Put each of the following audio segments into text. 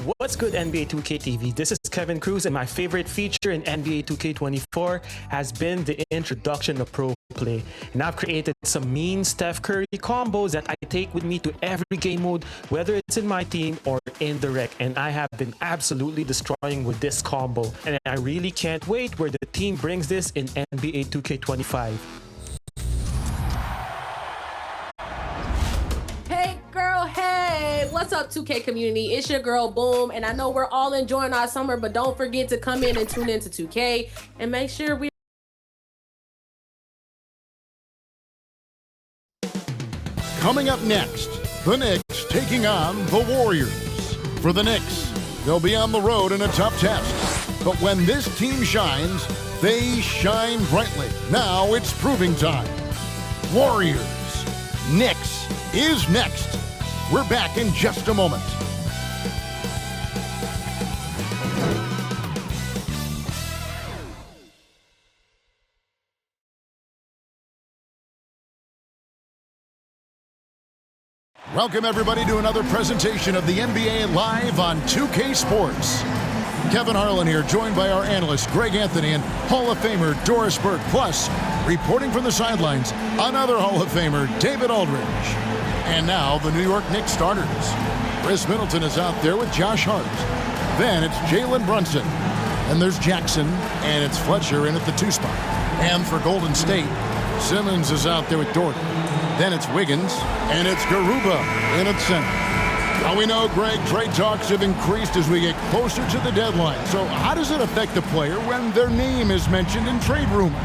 What's good, NBA 2K TV? This is Kevin Cruz, and my favorite feature in NBA 2K24 has been the introduction of Pro Play. And I've created some mean Steph Curry combos that I take with me to every game mode, whether it's in my team or in the rec. And I have been absolutely destroying with this combo. And I really can't wait where the team brings this in NBA 2K25. What's up, 2K community? It's your girl Boom, and I know we're all enjoying our summer, but don't forget to come in and tune into 2K and make sure we Coming up next, the Knicks taking on the Warriors. For the Knicks, they'll be on the road in a tough test. But when this team shines, they shine brightly. Now it's proving time. Warriors. Knicks is next. We're back in just a moment. Welcome, everybody, to another presentation of the NBA Live on 2K Sports. Kevin Harlan here, joined by our analysts Greg Anthony and Hall of Famer Doris Burke. Plus, reporting from the sidelines, another Hall of Famer, David Aldridge. And now, the New York Knicks starters. Chris Middleton is out there with Josh Hart. Then it's Jalen Brunson. And there's Jackson, and it's Fletcher in at the 2 spot. And for Golden State, Simmons is out there with Dort. Then it's Wiggins, and it's Garuba in at center. Now we know, Greg, trade talks have increased as we get closer to the deadline. So how does it affect the player when their name is mentioned in trade rumors?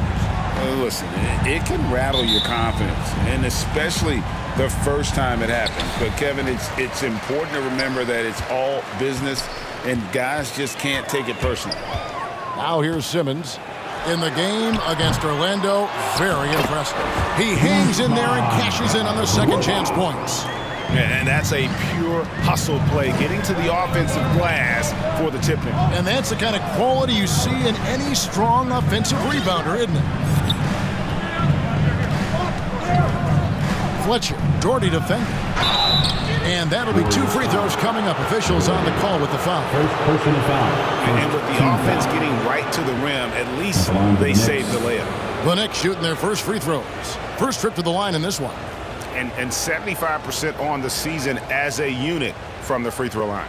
Listen, it can rattle your confidence, and especially the first time it happens. But, Kevin, it's important to remember that it's all business, and guys just can't take it personally. Now here's Simmons in the game against Orlando. Very impressive. He hangs in there and cashes in on the second chance points. And that's a pure hustle play, getting to the offensive glass for the tip-in. And that's the kind of quality you see in any strong offensive rebounder, isn't it? Fletcher, Doherty defending. And that'll be 2 free throws coming up. Officials on the call with the foul. First personal foul. And with the offense getting right to the rim, at least they saved the layup. The Knicks shooting their first free throws. First trip to the line in this one. And 75% on the season as a unit from the free throw line.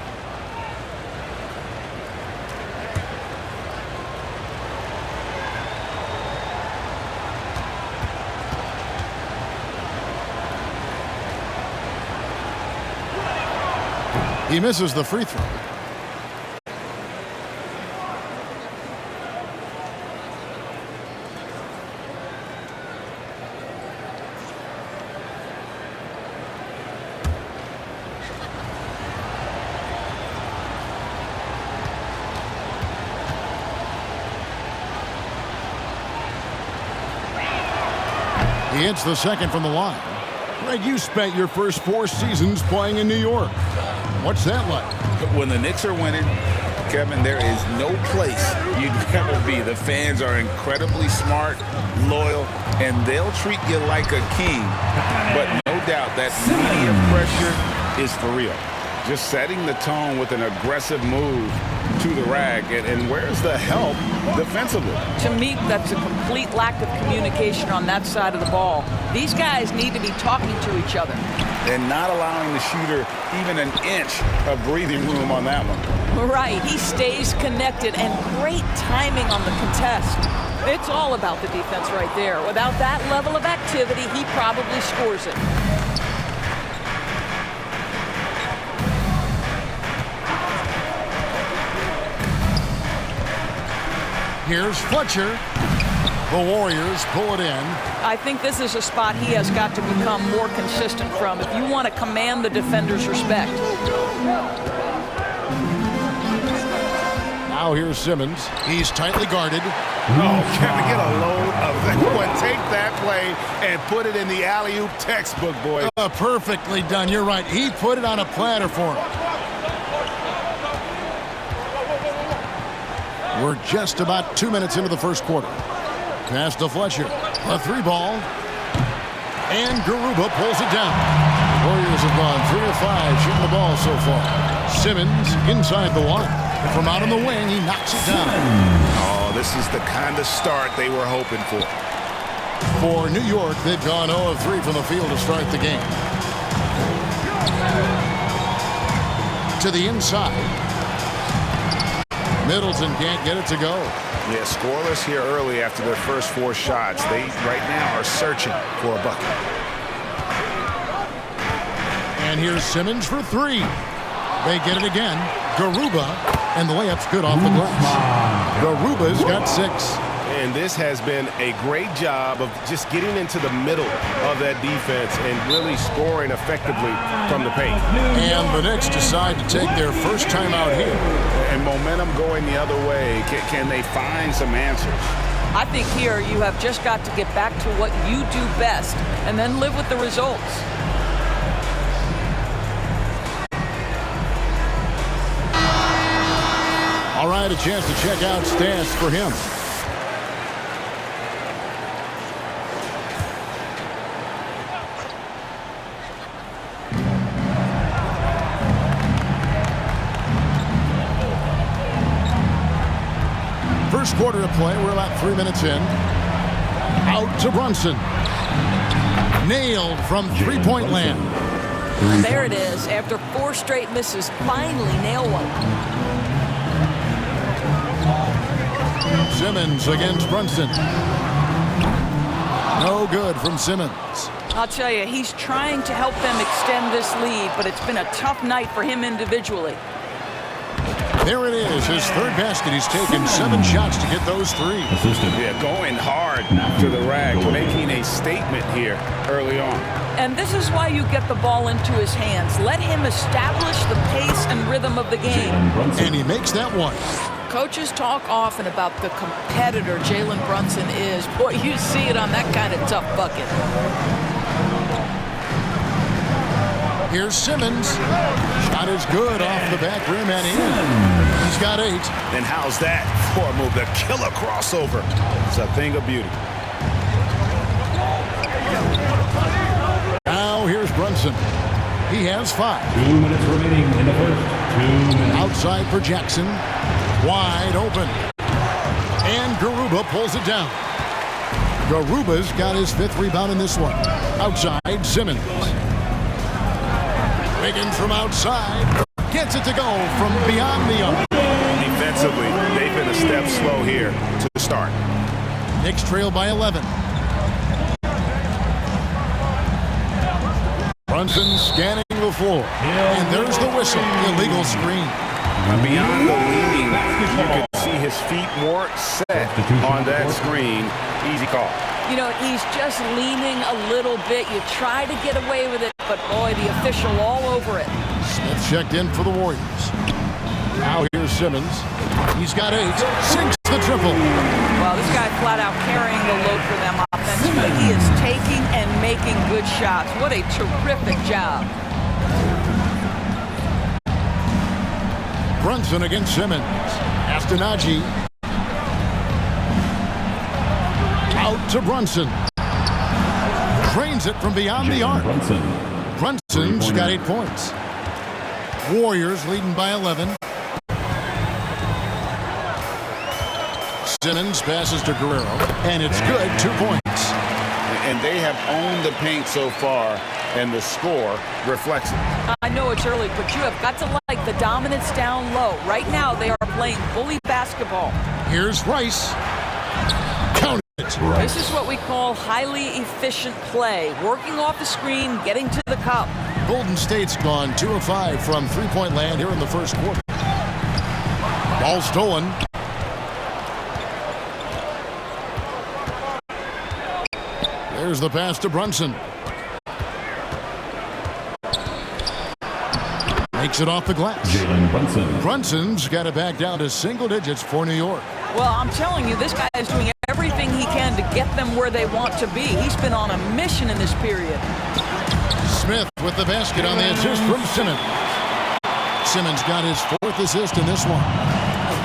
He misses the free throw. He hits the second from the line. Greg, you spent your first 4 seasons playing in New York. What's that like? When the Knicks are winning, Kevin, there is no place you'd rather be. The fans are incredibly smart, loyal, and they'll treat you like a king. But no doubt that media pressure is for real. Just setting the tone with an aggressive move to the rack. And where's the help defensively? To me, that's a complete lack of communication on that side of the ball. These guys need to be talking to each other. And not allowing the shooter even an inch of breathing room on that one. Right, he stays connected, and great timing on the contest. It's all about the defense right there. Without that level of activity, he probably scores it. Here's Fletcher. The Warriors pull it in. I think this is a spot he has got to become more consistent from if you want to command the defender's respect. Now here's Simmons. He's tightly guarded. Oh, can we get a load of that one? Take that play and put it in the alley-oop textbook, boy. Perfectly done. You're right. He put it on a platter for him. We're just about 2 minutes into the first quarter. Pass to Fletcher. A 3 ball. And Garuba pulls it down. Warriors have gone 3 of 5 shooting the ball so far. Simmons inside the line. From out on the wing, he knocks it down. Oh, this is the kind of start they were hoping for. For New York, they've gone 0 of 3 from the field to start the game. To the inside. Middleton can't get it to go. Yeah, scoreless here early after their first 4 shots. They right now are searching for a bucket. And here's Simmons for 3. They get it again. Garuba, and the layup's good off the glass. Garuba's got 6. And this has been a great job of just getting into the middle of that defense and really scoring effectively from the paint. And the Knicks decide to take their first time out here. And momentum going the other way. Can they find some answers? I think here you have just got to get back to what you do best and then live with the results. All right, a chance to check out stats for him. First quarter of play, we're about 3 minutes in. Out to Brunson. Nailed from three-point land. There it is. After 4 straight misses, finally nail one. Simmons against Brunson. No good from Simmons. I'll tell you, he's trying to help them extend this lead, but it's been a tough night for him individually. There it is, his 3rd basket. He's taken 7 shots to get those 3. Yeah, going hard to the rack, making a statement here early on. And this is why you get the ball into his hands. Let him establish the pace and rhythm of the game. And he makes that one. Coaches talk often about the competitor Jalen Brunson is. Boy, you see it on that kind of tough bucket. Here's Simmons. Shot is good off the back rim and in. He's got 8. And how's that for a move? The killer crossover. It's a thing of beauty. Now here's Brunson. He has 5. 2 minutes remaining in the first. 2 minutes. Outside for Jackson. Wide open. And Garuba pulls it down. Garuba's got his 5th rebound in this one. Outside, Simmons. Wiggins from outside. Gets it to go from beyond the arc. Defensively, they've been a step slow here to start. Knicks trail by 11. Brunson scanning the floor. And there's the whistle. Illegal screen. Beyond the leaning, you can see his feet more set on that screen. Easy call. You know, he's just leaning a little bit. You try to get away with it, but boy, the official all over it. Smith checked in for the Warriors. Now here's Simmons. He's got 8. Sinks the triple. Well, this guy flat out carrying the load for them offensively. He is taking and making good shots. What a terrific job. Brunson against Simmons. S9E20. Out to Brunson. Drains it from beyond the arc. Brunson's got 8 points. Warriors leading by 11. Simmons passes to Guerrero, and it's good. 2 points. And they have owned the paint so far, and the score reflects it. I know it's early, but you have got to like the dominance down low. Right now, they are playing bully basketball. Here's Rice. Count it. This is what we call highly efficient play. Working off the screen, getting to the cup. Golden State's gone 2 of 5 from three-point land here in the first quarter. Ball stolen. There's the pass to Brunson. Makes it off the glass. Jalen Brunson. Brunson's got it back down to single digits for New York. Well, I'm telling you, this guy is doing everything he can to get them where they want to be. He's been on a mission in this period. Smith with the basket on the assist from Simmons. Simmons got his 4th assist in this one.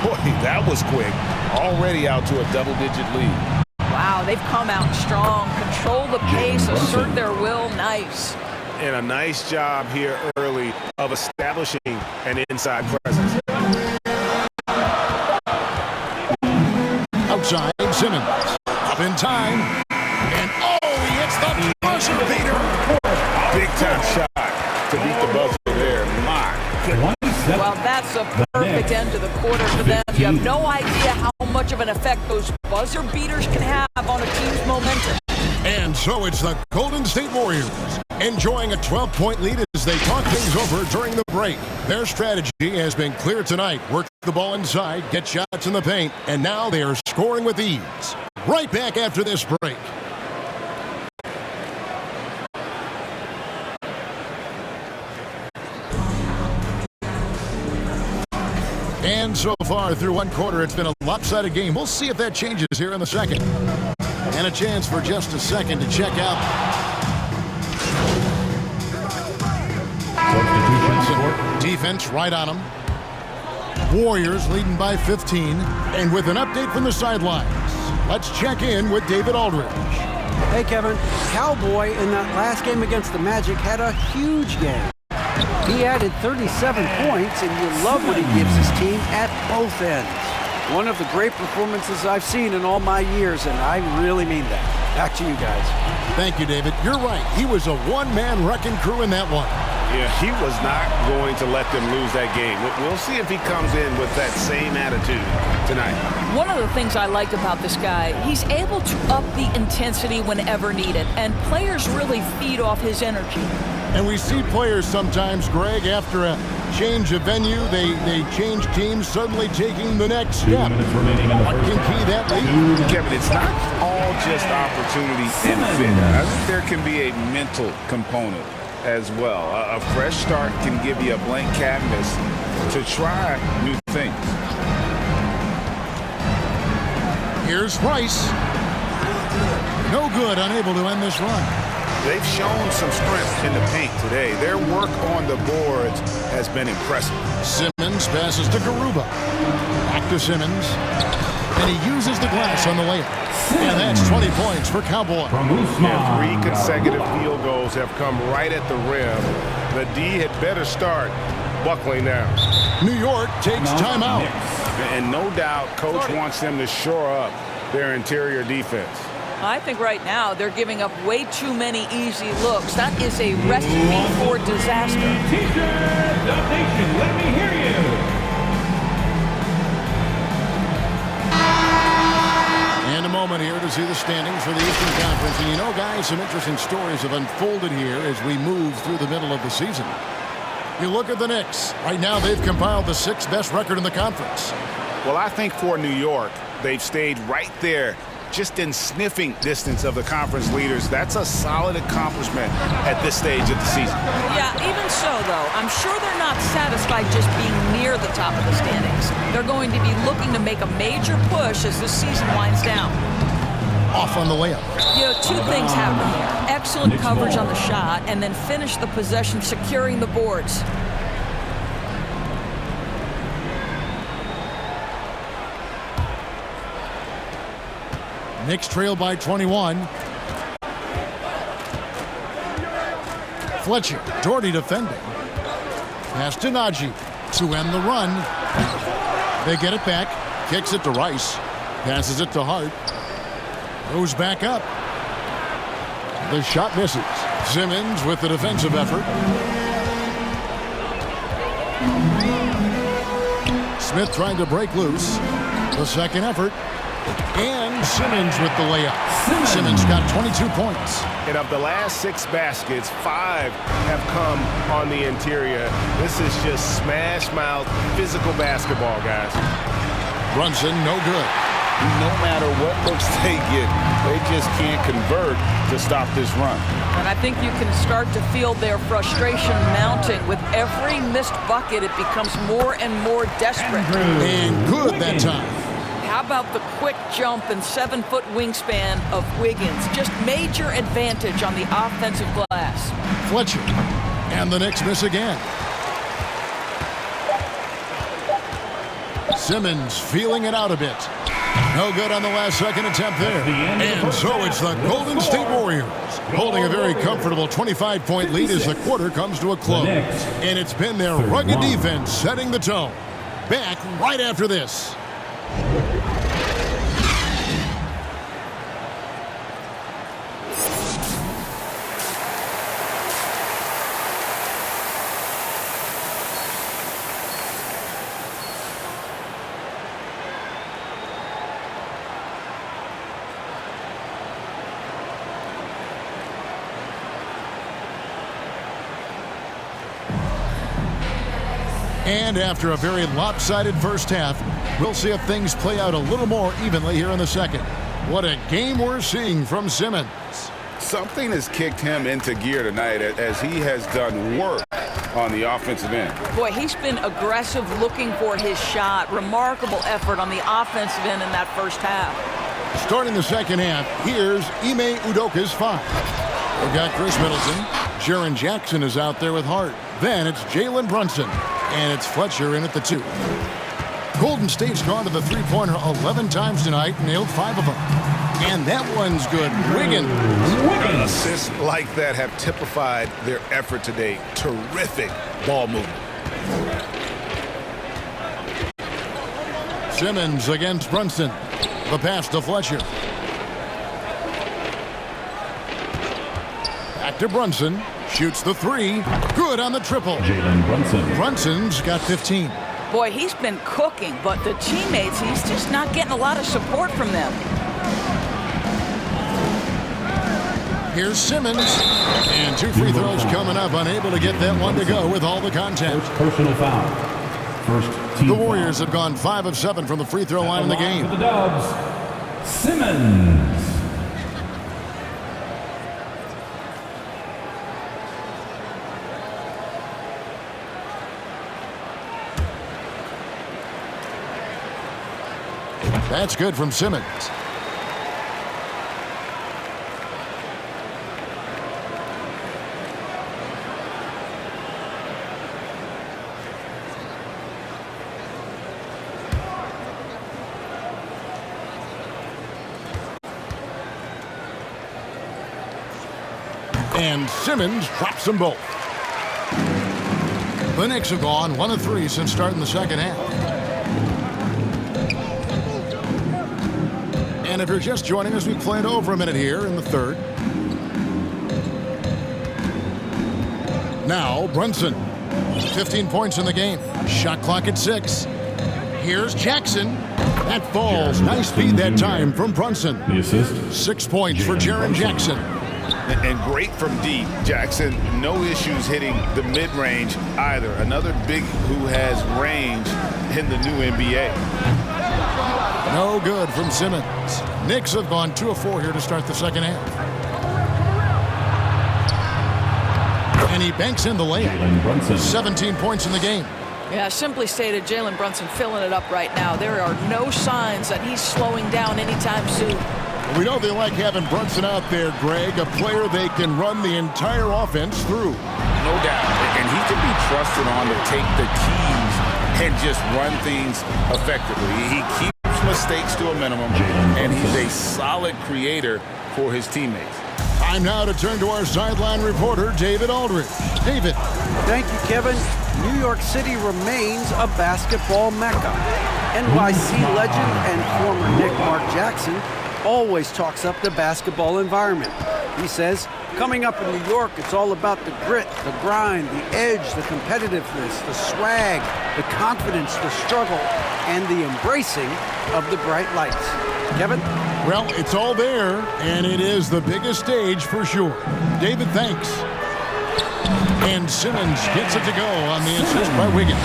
Boy, that was quick. Already out to a double-digit lead. Wow, they've come out strong, control the pace, assert their will. Nice. and a nice job here early of establishing an inside presence. Outside, Simmons. Up in time. And he hits the buzzer beater. Big time shot to beat the buzzer there. My goodness. Well, that's a perfect end to the quarter for them. You have no idea how much of an effect those buzzer beaters can have on a team's momentum. And so it's the Golden State Warriors enjoying a 12-point lead as they talk things over during the break. Their strategy has been clear tonight. Work the ball inside, get shots in the paint, and now they are scoring with ease. Right back after this break. And so far through one quarter, it's been a lopsided game. We'll see if that changes here in the second. And a chance for just a second to check out. Defense right on them. Warriors leading by 15. And with an update from the sidelines, let's check in with David Aldridge. Hey, Kevin. Cowboy in that last game against the Magic had a huge game. He added 37 points, and you love what he gives his team at both ends. One of the great performances I've seen in all my years, and I really mean that. Back to you guys. Thank you, David. You're right. He was a one-man wrecking crew in that one. Yeah, he was not going to let them lose that game. We'll see if he comes in with that same attitude tonight. One of the things I like about this guy, he's able to up the intensity whenever needed, and players really feed off his energy. And we see players sometimes, Greg, after a change of venue, they change teams, suddenly taking the next step. What can key that lead? Kevin, it's not all just opportunity and fit. I think there can be a mental component as well. A fresh start can give you a blank canvas to try new things. Here's Rice. No good, unable to end this run. They've shown some strength in the paint today. Their work on the boards has been impressive. Simmons passes to Garuba. Back to Simmons. And he uses the glass on the layup. And that's 20 points for Cowboy. Yeah, 3 consecutive field goals have come right at the rim. The D had better start buckling down. New York takes timeout. And no doubt, coach wants them to shore up their interior defense. I think right now they're giving up way too many easy looks. That is a recipe for disaster. T-shirt donation, let me hear you. And a moment here to see the standings for the Eastern Conference. And you know, guys, some interesting stories have unfolded here as we move through the middle of the season. You look at the Knicks. Right now, they've compiled the 6th best record in the conference. Well, I think for New York, they've stayed right there, just in sniffing distance of the conference leaders. That's a solid accomplishment at this stage of the season. Yeah, even so, though, I'm sure they're not satisfied just being near the top of the standings. They're going to be looking to make a major push as the season winds down. Off on the layup. You know, 2 things happen here. Excellent coverage on the shot, and then finish the possession securing the boards. Knicks trail by 21. Fletcher, Doherty defending. Pass to Najee to end the run. They get it back. Kicks it to Rice. Passes it to Hart. Goes back up. The shot misses. Simmons with the defensive effort. Smith trying to break loose. The second effort. And Simmons with the layup. Simmons got 22 points. And of the last 6 baskets, 5 have come on the interior. This is just smash mouth physical basketball, guys. Brunson, no good. No matter what looks they get, they just can't convert to stop this run. And I think you can start to feel their frustration mounting. With every missed bucket, it becomes more and more desperate. And good that time. How about the quick jump and 7-foot wingspan of Wiggins? Just major advantage on the offensive glass. Fletcher. And the Knicks miss again. Simmons feeling it out a bit. No good on the last second attempt there. And so it's the Golden State Warriors holding a very comfortable 25-point lead as the quarter comes to a close. And it's been their rugged defense setting the tone. Back right after this. And after a very lopsided first half, we'll see if things play out a little more evenly here in the second. What a game we're seeing from Simmons. Something has kicked him into gear tonight as he has done work on the offensive end. Boy, he's been aggressive looking for his shot. Remarkable effort on the offensive end in that first half. Starting the second half, here's Ime Udoka's 5. We've got Chris Middleton. Jaren Jackson is out there with Hart. Then it's Jalen Brunson. And it's Fletcher in at the 2. Golden State's gone to the three-pointer 11 times tonight, nailed 5 of them. And that one's good. Wiggins. Assists like that have typified their effort today. Terrific ball movement. Simmons against Brunson. The pass to Fletcher. Back to Brunson. Shoots the 3. Good on the triple. Jalen Brunson. Brunson's got 15. Boy, he's been cooking, but the teammates, he's just not getting a lot of support from them. Here's Simmons. And 2 free throws coming up. Unable to get that one to go with all the contact. First personal foul. First team The Warriors have gone 5 of 7 from the free throw line in the game. For the Dubs, Simmons. That's good from Simmons. And Simmons drops them both. The Knicks have gone 1 of 3 since starting the second half. And if you're just joining us, we've played over a minute here in the third. Now Brunson, 15 points in the game. Shot clock at 6. Here's Jackson. That falls. Nice feed that time from Brunson. The assist. 6 points for Jaren Jackson. And great from deep. Jackson, no issues hitting the mid-range either. Another big who has range in the new NBA. No good from Simmons. Knicks have gone 2 of 4 here to start the second half. And he banks in the layup. 17 points in the game. Yeah, simply stated, Jalen Brunson filling it up right now. There are no signs that he's slowing down anytime soon. We know they like having Brunson out there, Greg, a player they can run the entire offense through. No doubt. And he can be trusted on to take the keys and just run things effectively. He keeps mistakes to a minimum, and he's a solid creator for his teammates. Time now to turn to our sideline reporter, David Aldridge. David. Thank you, Kevin. New York City remains a basketball mecca. NYC legend and former Knick Mark Jackson always talks up the basketball environment. He says, coming up in New York, it's all about the grit, the grind, the edge, the competitiveness, the swag, the confidence, the struggle, and the embracing of the bright lights. Kevin? Well, it's all there, and it is the biggest stage for sure. David, thanks. And Simmons gets it to go on the assist by Wiggins.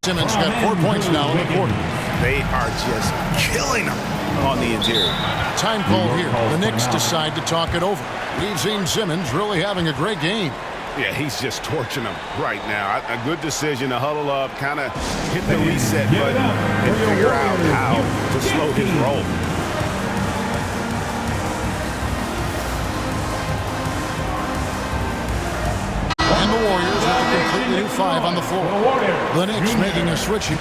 Simmons got 4 points now in the quarter. They are just killing them on the interior. Time called here. The Knicks decide to talk it over. We've seen Simmons really having a great game. Yeah, he's just torching them right now. A good decision to huddle up, kind of hit the reset button and figure out how to slow his roll. And the Warriors with a completely new 5 on the floor. The Knicks making a switch.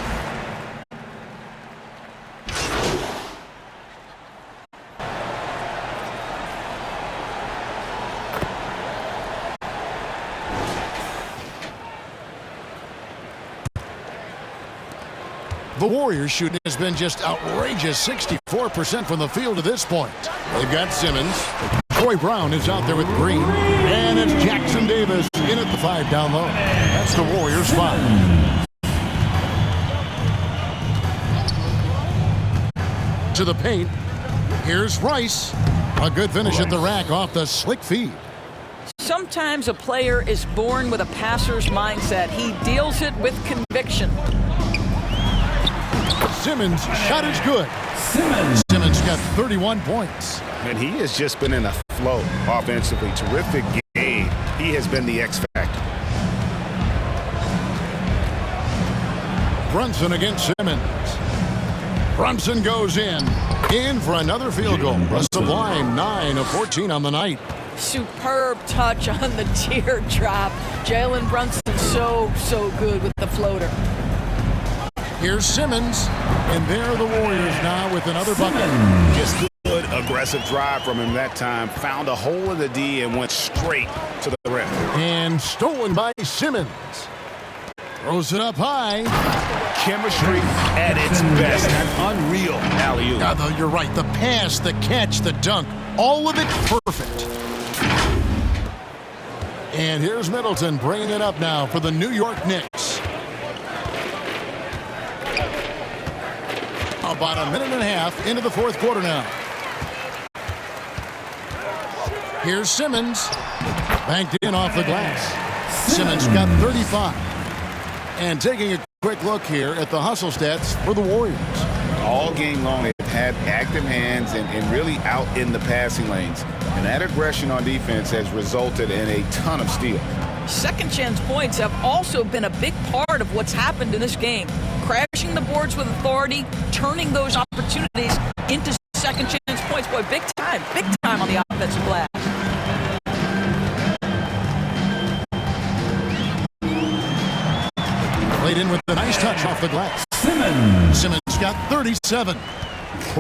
The Warriors' shooting has been just outrageous, 64% from the field to this point. They've got Simmons. Troy Brown is out there with Green. And it's Jackson Davis in at the 5 down low. That's the Warriors' 5. To the paint. Here's Rice. A good finish at the rack off the slick feed. Sometimes a player is born with a passer's mindset. He deals it with conviction. Simmons' shot is good. Simmons got 31 points. And he has just been in a flow offensively. Terrific game. He has been the X factor. Brunson against Simmons. Brunson goes in for another field goal. A sublime 9 of 14 on the night. Superb touch on the teardrop. Jalen Brunson so good with the floater. Here's Simmons, and there are the Warriors now with another bucket. Just good, aggressive drive from him that time. Found a hole in the D and went straight to the rim. And stolen by Simmons. Throws it up high. Chemistry at its best. An unreal alley-oop. Though you're right. The pass, the catch, the dunk, all of it perfect. And here's Middleton bringing it up now for the New York Knicks. About a minute and a half into the fourth quarter now. Here's Simmons. Banked in off the glass. Simmons got 35. And taking a quick look here at the hustle stats for the Warriors. All game long, they've had active hands and really out in the passing lanes. And that aggression on defense has resulted in a ton of steals. Second chance points have also been a big part of what's happened in this game. Crashing the boards with authority, turning those opportunities into second chance points. Boy, big time on the offensive glass. Played in with a nice touch off the glass. Simmons got 37.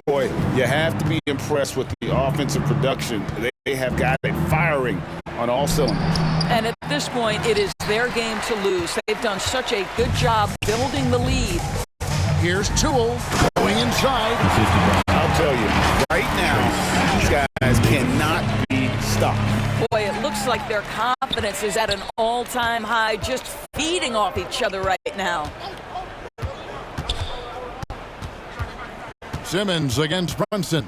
Boy, you have to be impressed with the offensive production. They have got it firing on all cylinders. And at this point, it is their game to lose. They've done such a good job building the lead. Here's Toole going inside. I'll tell you, right now, these guys cannot be stopped. Boy, it looks like their confidence is at an all-time high, just feeding off each other right now. Simmons against Brunson.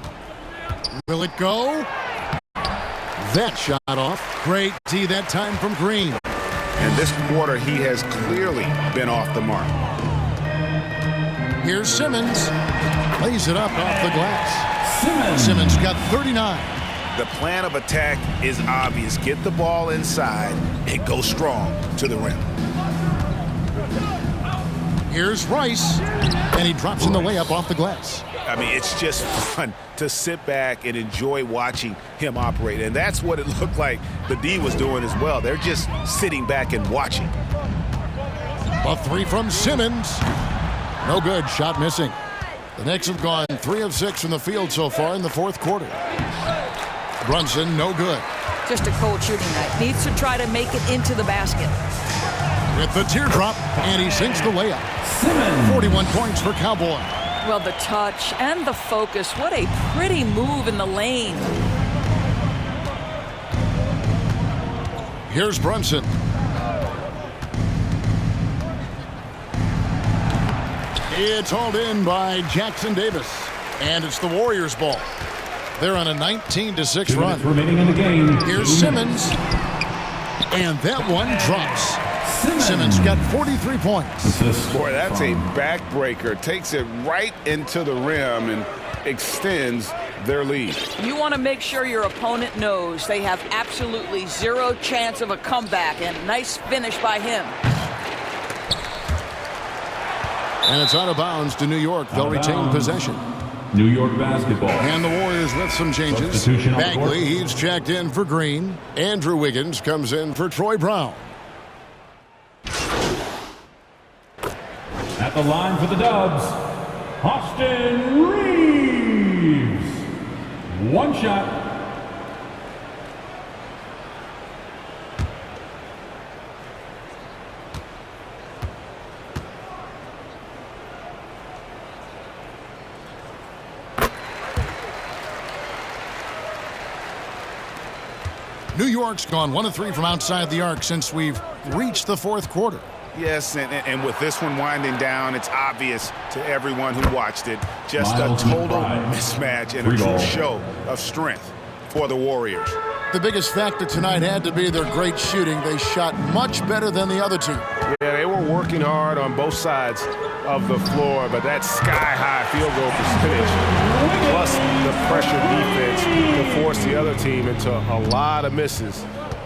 Will it go? That shot off. Great D that time from Green. And this quarter, he has clearly been off the mark. Here's Simmons. Lays it up off the glass. Simmons got 39. The plan of attack is obvious. Get the ball inside and go strong to the rim. Here's Rice. And he drops in the layup off the glass. I mean, it's just fun to sit back and enjoy watching him operate. And that's what it looked like the D was doing as well. They're just sitting back and watching. A three from Simmons. No good. Shot missing. The Knicks have gone 3 of 6 from the field so far in the fourth quarter. Brunson, no good. Just a cold shooting night. Needs to try to make it into the basket. With the teardrop, and he sinks the layup. 41 points for Cowboy. Well, the touch and the focus. What a pretty move in the lane. Here's Brunson. It's hauled in by Jackson Davis. And it's the Warriors' ball. They're on a 19-6 run. Remaining in the game. Here's Simmons. And that one drops. Simmons got 43 points. Boy, that's a backbreaker. Takes it right into the rim and extends their lead. You want to make sure your opponent knows they have absolutely zero chance of a comeback, and nice finish by him. And it's out of bounds to New York. They'll retain possession. New York basketball. And the Warriors with some changes. Bagley, he's checked in for Green. Andrew Wiggins comes in for Troy Brown. At the line for the Dubs, Austin Reeves. One shot. York's gone 1 of 3 from outside the arc since we've reached the fourth quarter. Yes, and with this one winding down, it's obvious to everyone who watched it. Just a total mismatch and a true show of strength for the Warriors. The biggest factor tonight had to be their great shooting. They shot much better than the other team. Yeah, they were working hard on both sides of the floor, but that sky-high field goal percentage, plus the pressure defense to force the other team into a lot of misses.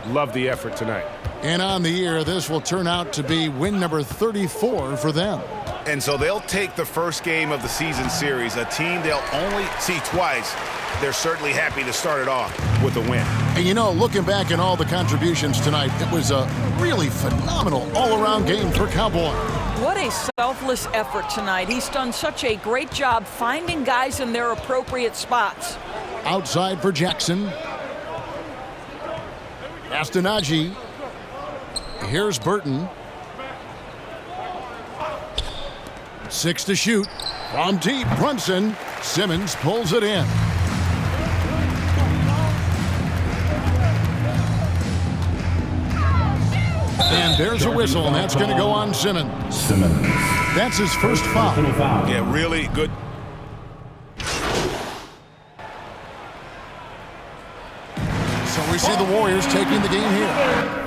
Love the effort tonight. And on the year, this will turn out to be win number 34 for them. And so they'll take the first game of the season series, a team they'll only see twice. They're certainly happy to start it off with a win. And you know, looking back at all the contributions tonight, it was a really phenomenal all-around game for Cowboy. What a selfless effort tonight. He's done such a great job finding guys in their appropriate spots. Outside for Jackson. Astenaji. Here's Burton. 6 to shoot. From deep, Brunson. Simmons pulls it in. And there's a whistle, and that's going to go on Simmons. That's his first foul. Yeah, really good. So we see the Warriors taking the game here.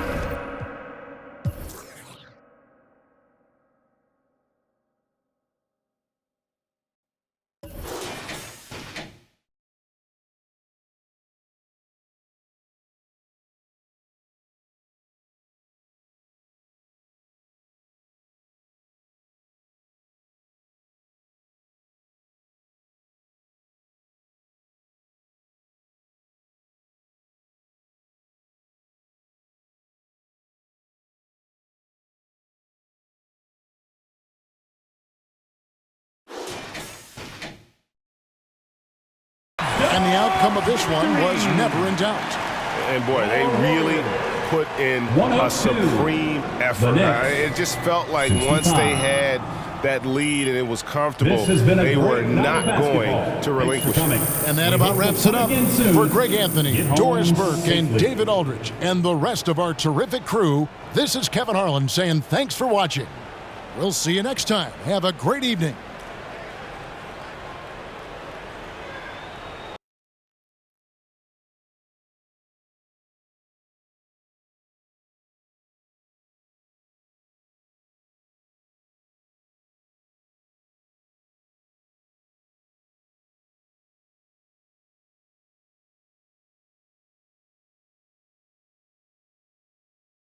And the outcome of this one was never in doubt. And boy, they really put in a supreme effort. It just felt like once they had that lead and it was comfortable, they were not going to relinquish it. And that about wraps it up. For Greg Anthony, Doris Burke, and David Aldridge, and the rest of our terrific crew, this is Kevin Harlan saying thanks for watching. We'll see you next time. Have a great evening.